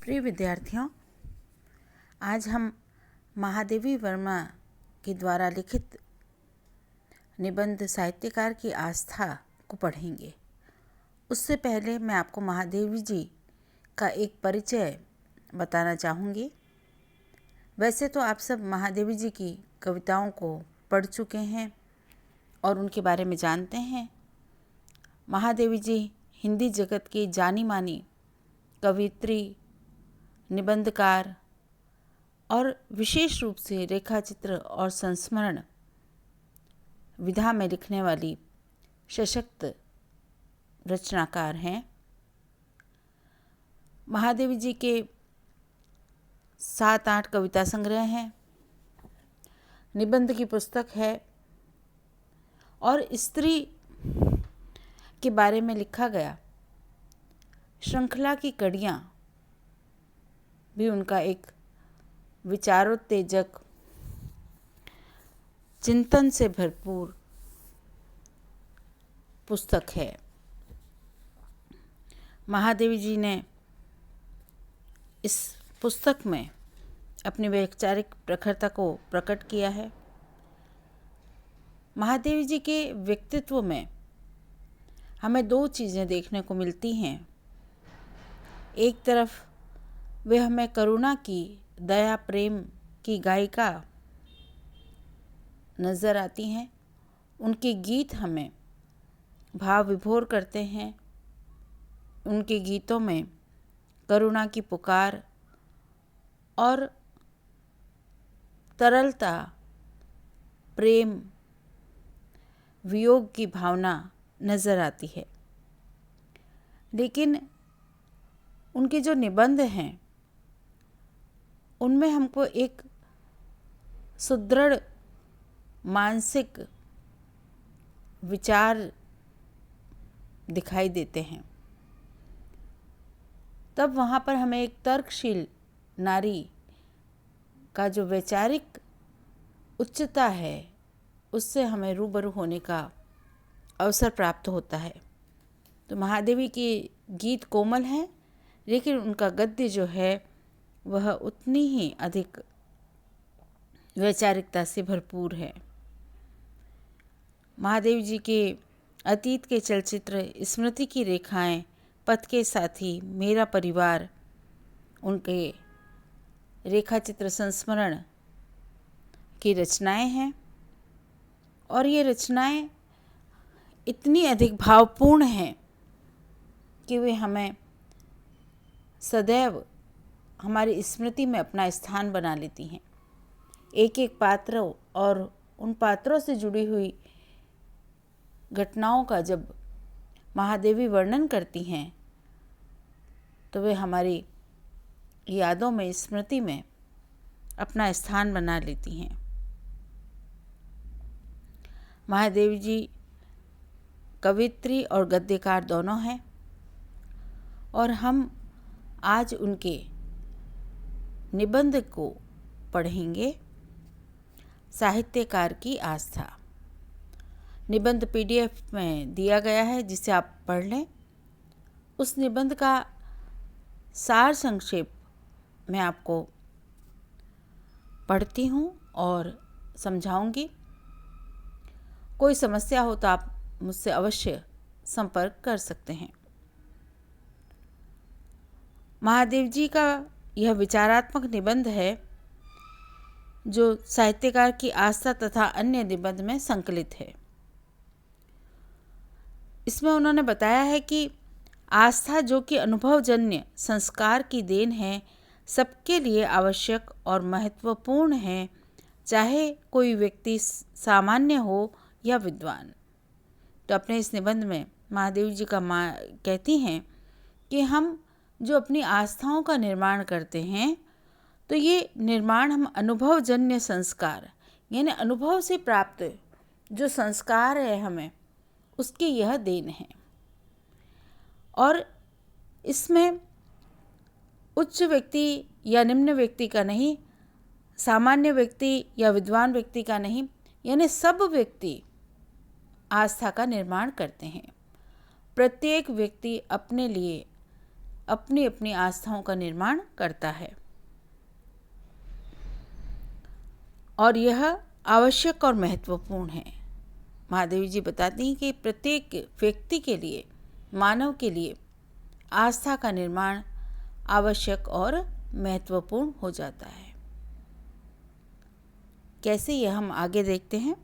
प्रिय विद्यार्थियों, आज हम महादेवी वर्मा के द्वारा लिखित निबंध साहित्यकार की आस्था को पढ़ेंगे। उससे पहले मैं आपको महादेवी जी का एक परिचय बताना चाहूँगी। वैसे तो आप सब महादेवी जी की कविताओं को पढ़ चुके हैं और उनके बारे में जानते हैं। महादेवी जी हिंदी जगत की जानी मानी कवियत्री, निबंधकार और विशेष रूप से रेखाचित्र और संस्मरण विधा में लिखने वाली सशक्त रचनाकार हैं। महादेवी जी के 7-8 कविता संग्रह हैं, निबंध की पुस्तक है और स्त्री के बारे में लिखा गया श्रृंखला की कड़ियाँ भी उनका एक विचारोत्तेजक, चिंतन से भरपूर पुस्तक है। महादेवी जी ने इस पुस्तक में अपनी वैचारिक प्रखरता को प्रकट किया है। महादेवी जी के व्यक्तित्व में हमें 2 चीज़ें देखने को मिलती हैं। एक तरफ वे हमें करुणा की, दया प्रेम की गायिका नज़र आती हैं। उनके गीत हमें भाव विभोर करते हैं। उनके गीतों में करुणा की पुकार और तरलता, प्रेम, वियोग की भावना नज़र आती है। लेकिन उनके जो निबंध हैं उनमें हमको एक सुदृढ़ मानसिक विचार दिखाई देते हैं। तब वहाँ पर हमें एक तर्कशील नारी का जो वैचारिक उच्चता है उससे हमें रूबरू होने का अवसर प्राप्त होता है। तो महादेवी के गीत कोमल हैं, लेकिन उनका गद्य जो है वह उतनी ही अधिक वैचारिकता से भरपूर है। महादेव जी के अतीत के चलचित्र स्मृति की रेखाएं, पथ के साथी, मेरा परिवार, उनके रेखाचित्र संस्मरण की रचनाएं हैं और ये रचनाएं इतनी अधिक भावपूर्ण हैं कि वे हमें सदैव हमारी स्मृति में अपना स्थान बना लेती हैं। एक एक पात्र और उन पात्रों से जुड़ी हुई घटनाओं का जब महादेवी वर्णन करती हैं तो वे हमारी यादों में, स्मृति में अपना स्थान बना लेती हैं। महादेवी जी कवियत्री और गद्यकार दोनों हैं और हम आज उनके निबंध को पढ़ेंगे, साहित्यकार की आस्था। निबंध PDF में दिया गया है जिसे आप पढ़ लें। उस निबंध का सार संक्षेप मैं आपको पढ़ती हूँ और समझाऊंगी। कोई समस्या हो तो आप मुझसे अवश्य संपर्क कर सकते हैं। महादेव जी का यह विचारात्मक निबंध है जो साहित्यकार की आस्था तथा अन्य निबंध में संकलित है। इसमें उन्होंने बताया है कि आस्था जो कि अनुभवजन्य संस्कार की देन है, सबके लिए आवश्यक और महत्वपूर्ण है, चाहे कोई व्यक्ति सामान्य हो या विद्वान। तो अपने इस निबंध में महादेव जी का कहती हैं कि हम जो अपनी आस्थाओं का निर्माण करते हैं तो ये निर्माण हम अनुभवजन्य संस्कार यानी अनुभव से प्राप्त जो संस्कार है हमें, उसकी यह देन है। और इसमें उच्च व्यक्ति या निम्न व्यक्ति का नहीं, सामान्य व्यक्ति या विद्वान व्यक्ति का नहीं, यानी सब व्यक्ति आस्था का निर्माण करते हैं। प्रत्येक व्यक्ति अपने लिए अपनी अपनी आस्थाओं का निर्माण करता है और यह आवश्यक और महत्वपूर्ण है। महादेवी जी बताती हैं कि प्रत्येक व्यक्ति के लिए, मानव के लिए आस्था का निर्माण आवश्यक और महत्वपूर्ण हो जाता है। कैसे, यह हम आगे देखते हैं।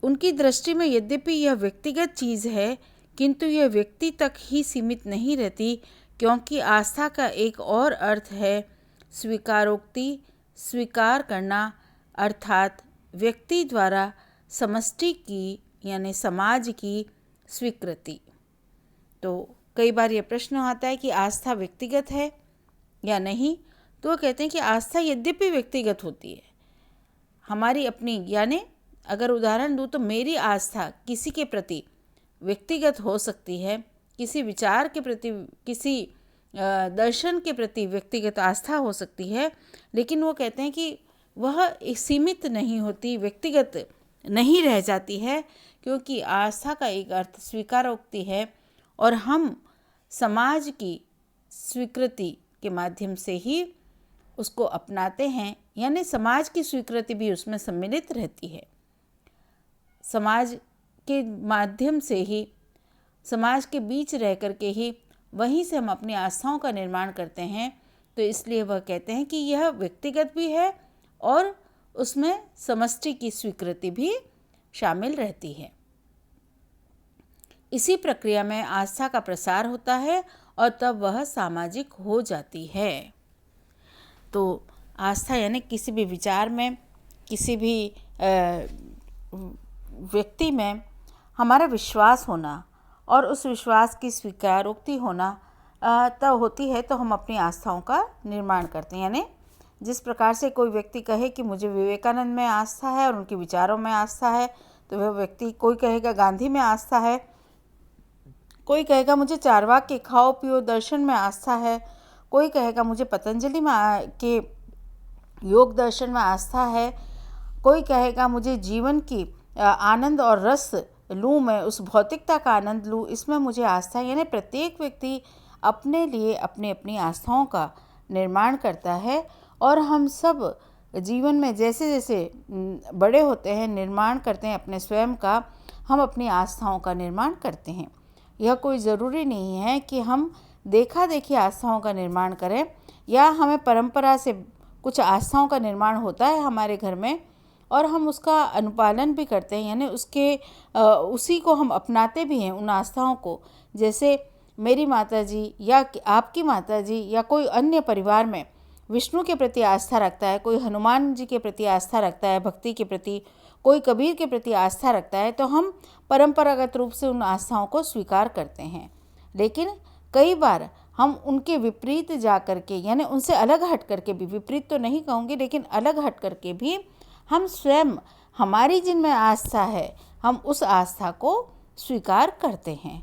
उनकी दृष्टि में यद्यपि यह व्यक्तिगत चीज़ है, किंतु यह व्यक्ति तक ही सीमित नहीं रहती, क्योंकि आस्था का एक और अर्थ है स्वीकारोक्ति, स्वीकार करना, अर्थात व्यक्ति द्वारा समष्टि की यानी समाज की स्वीकृति। तो कई बार यह प्रश्न आता है कि आस्था व्यक्तिगत है या नहीं। तो वो कहते हैं कि आस्था यद्यपि व्यक्तिगत होती है, हमारी अपनी, यानी अगर उदाहरण दूँ तो मेरी आस्था किसी के प्रति व्यक्तिगत हो सकती है, किसी विचार के प्रति, किसी दर्शन के प्रति व्यक्तिगत आस्था हो सकती है, लेकिन वो कहते हैं कि वह सीमित नहीं होती, व्यक्तिगत नहीं रह जाती है, क्योंकि आस्था का एक अर्थ स्वीकारोक्ति है और हम समाज की स्वीकृति के माध्यम से ही उसको अपनाते हैं, यानी समाज की स्वीकृति भी उसमें सम्मिलित रहती है। समाज के माध्यम से ही, समाज के बीच रह कर के ही वहीं से हम अपनी आस्थाओं का निर्माण करते हैं। तो इसलिए वह कहते हैं कि यह व्यक्तिगत भी है और उसमें समष्टि की स्वीकृति भी शामिल रहती है। इसी प्रक्रिया में आस्था का प्रसार होता है और तब वह सामाजिक हो जाती है। तो आस्था यानी किसी भी विचार में, किसी भी व्यक्ति में हमारा विश्वास होना और उस विश्वास की स्वीकारोक्ति होना तब होती है तो हम अपनी आस्थाओं का निर्माण करते हैं। यानी जिस प्रकार से कोई व्यक्ति कहे कि मुझे विवेकानंद में आस्था है और उनके विचारों में आस्था है, तो वह व्यक्ति, कोई कहेगा गांधी में आस्था है, कोई कहेगा मुझे चारवाक खाओ पियो दर्शन में आस्था है, कोई कहेगा मुझे पतंजलि में के योग दर्शन में आस्था है, कोई कहेगा मुझे जीवन की आनंद और रस लूँ, मैं उस भौतिकता का आनंद लूँ, इसमें मुझे आस्था है। यानी प्रत्येक व्यक्ति अपने लिए अपनी अपनी आस्थाओं का निर्माण करता है और हम सब जीवन में जैसे जैसे बड़े होते हैं, निर्माण करते हैं अपने स्वयं का, हम अपनी आस्थाओं का निर्माण करते हैं। यह कोई ज़रूरी नहीं है कि हम देखा देखी आस्थाओं का निर्माण करें, या हमें परंपरा से कुछ आस्थाओं का निर्माण होता है हमारे घर में और हम उसका अनुपालन भी करते हैं, यानी उसी को हम अपनाते भी हैं, उन आस्थाओं को। जैसे मेरी माताजी या आपकी माताजी या कोई अन्य परिवार में विष्णु के प्रति आस्था रखता है, कोई हनुमान जी के प्रति आस्था रखता है, भक्ति के प्रति, कोई कबीर के प्रति आस्था रखता है, तो हम परंपरागत रूप से उन आस्थाओं को स्वीकार करते हैं। लेकिन कई बार हम उनके विपरीत जा कर के, यानी उनसे अलग हट करके भी, विपरीत तो नहीं कहूँगी लेकिन अलग हट करके भी हम स्वयं, हमारी जिनमें आस्था है, हम उस आस्था को स्वीकार करते हैं।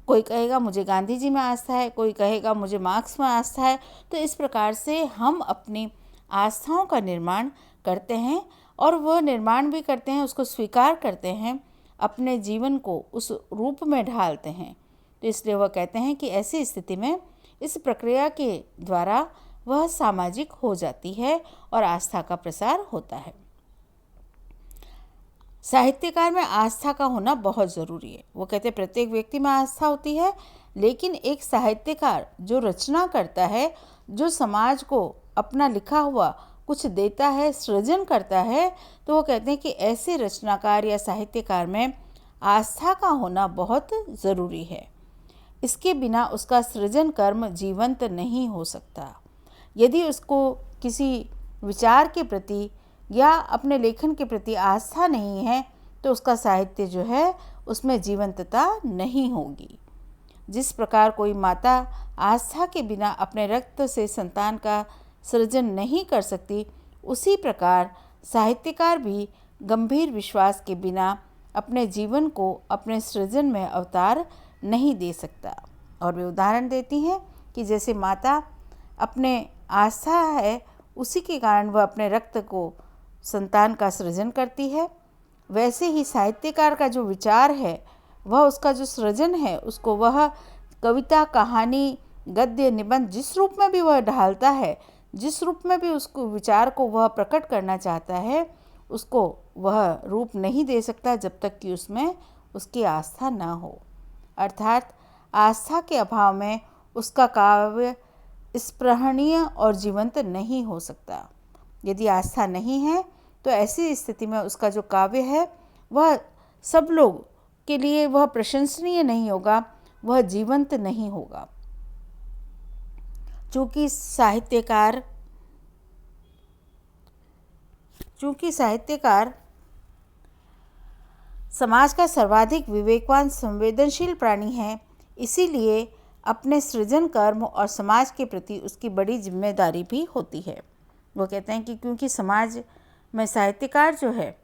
कोई कहेगा मुझे गांधी जी में आस्था है, कोई कहेगा मुझे मार्क्स में आस्था है। तो इस प्रकार से हम अपनी आस्थाओं का निर्माण करते हैं और वह निर्माण भी करते हैं, उसको स्वीकार करते हैं, अपने जीवन को उस रूप में ढालते हैं। तो इसलिए वह कहते हैं कि ऐसी स्थिति में इस प्रक्रिया के द्वारा वह सामाजिक हो जाती है और आस्था का प्रसार होता है। साहित्यकार में आस्था का होना बहुत ज़रूरी है। वो कहते हैं प्रत्येक व्यक्ति में आस्था होती है, लेकिन एक साहित्यकार जो रचना करता है, जो समाज को अपना लिखा हुआ कुछ देता है, सृजन करता है, तो वो कहते हैं कि ऐसे रचनाकार या साहित्यकार में आस्था का होना बहुत ज़रूरी है। इसके बिना उसका सृजन कर्म जीवंत नहीं हो सकता। यदि उसको किसी विचार के प्रति या अपने लेखन के प्रति आस्था नहीं है, तो उसका साहित्य जो है उसमें जीवंतता नहीं होगी। जिस प्रकार कोई माता आस्था के बिना अपने रक्त से संतान का सृजन नहीं कर सकती, उसी प्रकार साहित्यकार भी गंभीर विश्वास के बिना अपने जीवन को अपने सृजन में अवतार नहीं दे सकता। और वे उदाहरण देती हैं कि जैसे माता अपने आस्था है, उसी के कारण वह अपने रक्त को संतान का सृजन करती है, वैसे ही साहित्यकार का जो विचार है, वह उसका जो सृजन है, उसको वह कविता, कहानी गद्य निबंध जिस रूप में भी वह ढालता है, जिस रूप में भी उसको विचार को वह प्रकट करना चाहता है, उसको वह रूप नहीं दे सकता जब तक कि उसमें उसकी आस्था ना हो। अर्थात आस्था के अभाव में उसका काव्य स्पृहणीय और जीवंत नहीं हो सकता। यदि आस्था नहीं है तो ऐसी स्थिति में उसका जो काव्य है वह सब लोग के लिए वह प्रशंसनीय नहीं होगा, वह जीवंत नहीं होगा। चूँकि साहित्यकार समाज का सर्वाधिक विवेकवान संवेदनशील प्राणी है, इसीलिए अपने सृजन कर्म और समाज के प्रति उसकी बड़ी जिम्मेदारी भी होती है। वो कहते हैं कि क्योंकि समाज में साहित्यकार जो है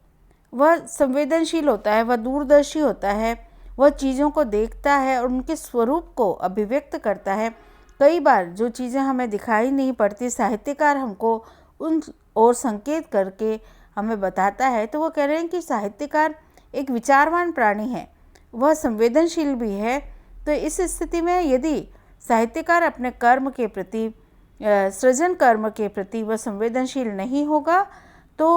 वह संवेदनशील होता है, वह दूरदर्शी होता है, वह चीज़ों को देखता है और उनके स्वरूप को अभिव्यक्त करता है। कई बार जो चीज़ें हमें दिखाई नहीं पड़ती, साहित्यकार हमको उन ओर संकेत करके हमें बताता है। तो वो कह रहे हैं कि साहित्यकार एक विचारवान प्राणी है, वह संवेदनशील भी है। तो इस स्थिति में यदि साहित्यकार अपने कर्म के प्रति, सृजन कर्म के प्रति वह संवेदनशील नहीं होगा तो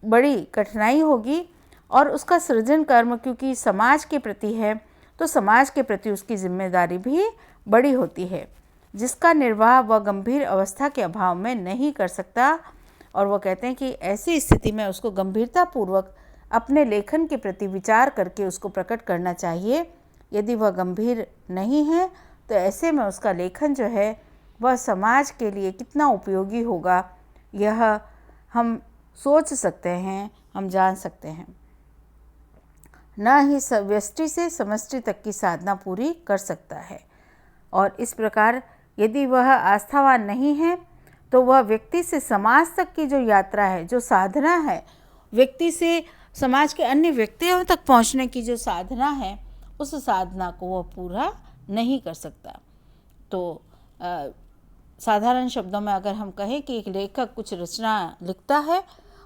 बड़ी कठिनाई होगी। और उसका सृजन कर्म क्योंकि समाज के प्रति है तो समाज के प्रति उसकी जिम्मेदारी भी बड़ी होती है, जिसका निर्वाह वह गंभीर अवस्था के अभाव में नहीं कर सकता। और वो कहते हैं कि ऐसी स्थिति में उसको गंभीरतापूर्वक अपने लेखन के प्रति विचार करके उसको प्रकट करना चाहिए। यदि वह गंभीर नहीं है तो ऐसे में उसका लेखन जो है वह समाज के लिए कितना उपयोगी होगा, यह हम सोच सकते हैं, हम जान सकते हैं। न ही व्यष्टि से समष्टि तक की साधना पूरी कर सकता है। और इस प्रकार यदि वह आस्थावान नहीं है तो वह व्यक्ति से समाज तक की जो यात्रा है, जो साधना है, व्यक्ति से समाज के अन्य व्यक्तियों तक पहुंचने की जो साधना है, उस साधना को वह पूरा नहीं कर सकता। तो साधारण शब्दों में अगर हम कहें कि एक लेखक कुछ रचना लिखता है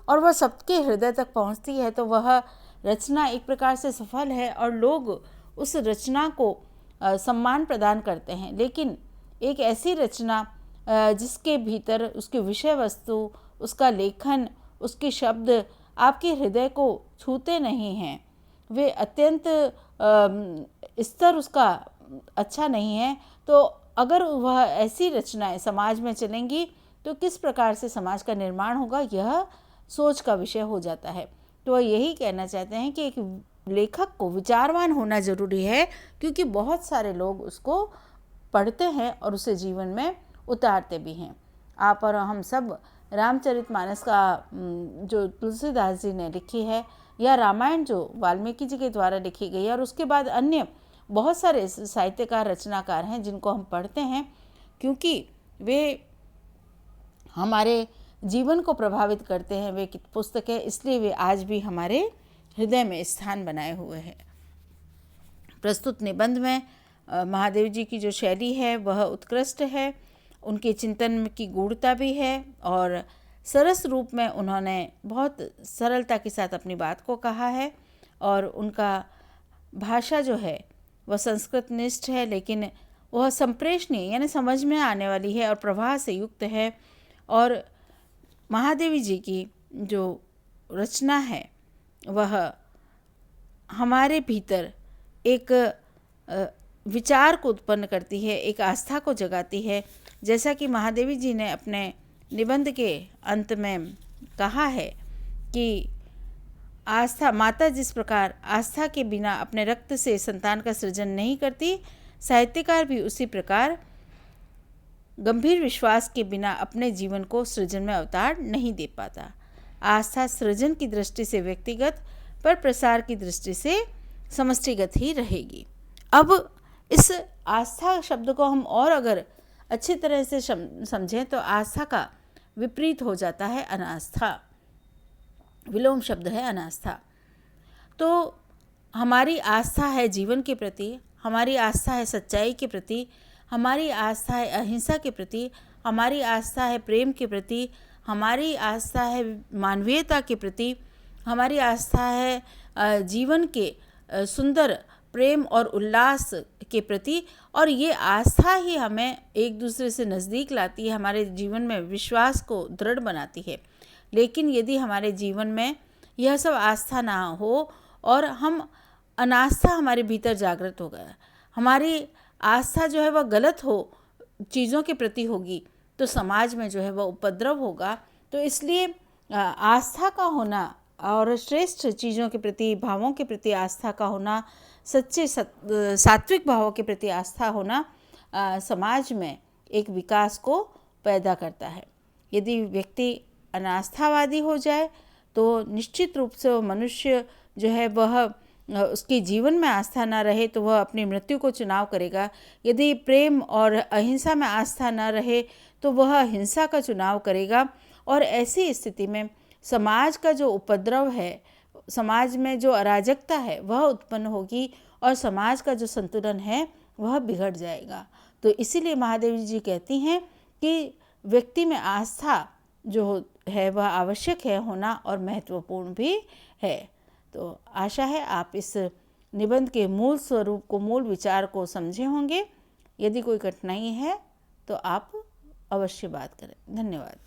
और वह सबके हृदय तक पहुंचती है तो वह रचना एक प्रकार से सफल है और लोग उस रचना को सम्मान प्रदान करते हैं। लेकिन एक ऐसी रचना जिसके भीतर उसकी विषय वस्तु, उसका लेखन, उसके शब्द आपके हृदय को छूते नहीं हैं, वे अत्यंत स्तर उसका अच्छा नहीं है, तो अगर वह ऐसी रचनाएं समाज में चलेंगी तो किस प्रकार से समाज का निर्माण होगा, यह सोच का विषय हो जाता है। तो वह यही कहना चाहते हैं कि एक लेखक को विचारवान होना ज़रूरी है, क्योंकि बहुत सारे लोग उसको पढ़ते हैं और उसे जीवन में उतारते भी हैं। आप और हम सब रामचरितमानस का जो तुलसीदास जी ने लिखी है, या रामायण जो वाल्मीकि जी के द्वारा लिखी गई है, और उसके बाद अन्य बहुत सारे साहित्यकार, रचनाकार हैं जिनको हम पढ़ते हैं, क्योंकि वे हमारे जीवन को प्रभावित करते हैं। वे पुस्तक है, इसलिए वे आज भी हमारे हृदय में स्थान बनाए हुए हैं। प्रस्तुत निबंध में महादेव जी की जो शैली है वह उत्कृष्ट है, उनके चिंतन की गूढ़ता भी है और सरस रूप में उन्होंने बहुत सरलता के साथ अपनी बात को कहा है। और उनका भाषा जो है वह संस्कृत निष्ठ है, लेकिन वह संप्रेषणीय यानी समझ में आने वाली है और प्रवाह से युक्त है। और महादेवी जी की जो रचना है वह हमारे भीतर एक विचार को उत्पन्न करती है, एक आस्था को जगाती है। जैसा कि महादेवी जी ने अपने निबंध के अंत में कहा है कि आस्था, माता जिस प्रकार आस्था के बिना अपने रक्त से संतान का सृजन नहीं करती, साहित्यकार भी उसी प्रकार गंभीर विश्वास के बिना अपने जीवन को सृजन में अवतार नहीं दे पाता। आस्था सृजन की दृष्टि से व्यक्तिगत, पर प्रसार की दृष्टि से समष्टिगत ही रहेगी। अब इस आस्था शब्द को हम और अगर अच्छी तरह से समझें तो आस्था का विपरीत हो जाता है अनास्था, विलोम शब्द है अनास्था। तो हमारी आस्था है जीवन के प्रति, हमारी आस्था है सच्चाई के प्रति, हमारी आस्था है अहिंसा के प्रति, हमारी आस्था है प्रेम के प्रति, हमारी आस्था है मानवीयता के प्रति, हमारी आस्था है जीवन के सुंदर प्रेम और उल्लास के प्रति, और ये आस्था ही हमें एक दूसरे से नज़दीक लाती है, हमारे जीवन में विश्वास को दृढ़ बनाती है। लेकिन यदि हमारे जीवन में यह सब आस्था ना हो और हम अनास्था हमारे भीतर जागृत हो गया, हमारी आस्था जो है वह गलत हो चीज़ों के प्रति होगी, तो समाज में जो है वह उपद्रव होगा। तो इसलिए आस्था का होना और श्रेष्ठ चीज़ों के प्रति, भावों के प्रति आस्था का होना, सच्चे सात्विक भावों के प्रति आस्था होना समाज में एक विकास को पैदा करता है। यदि व्यक्ति अनास्थावादी हो जाए तो निश्चित रूप से वो मनुष्य जो है वह उसके जीवन में आस्था ना रहे तो वह अपनी मृत्यु को चुनाव करेगा। यदि प्रेम और अहिंसा में आस्था ना रहे तो वह हिंसा का चुनाव करेगा। और ऐसी स्थिति में समाज का जो उपद्रव है, समाज में जो अराजकता है वह उत्पन्न होगी और समाज का जो संतुलन है वह बिगड़ जाएगा। तो इसीलिए महादेवी जी कहती हैं कि व्यक्ति में आस्था जो है वह आवश्यक है होना और महत्वपूर्ण भी है। तो आशा है आप इस निबंध के मूल स्वरूप को, मूल विचार को समझे होंगे। यदि कोई कठिनाई है तो आप अवश्य बात करें। धन्यवाद।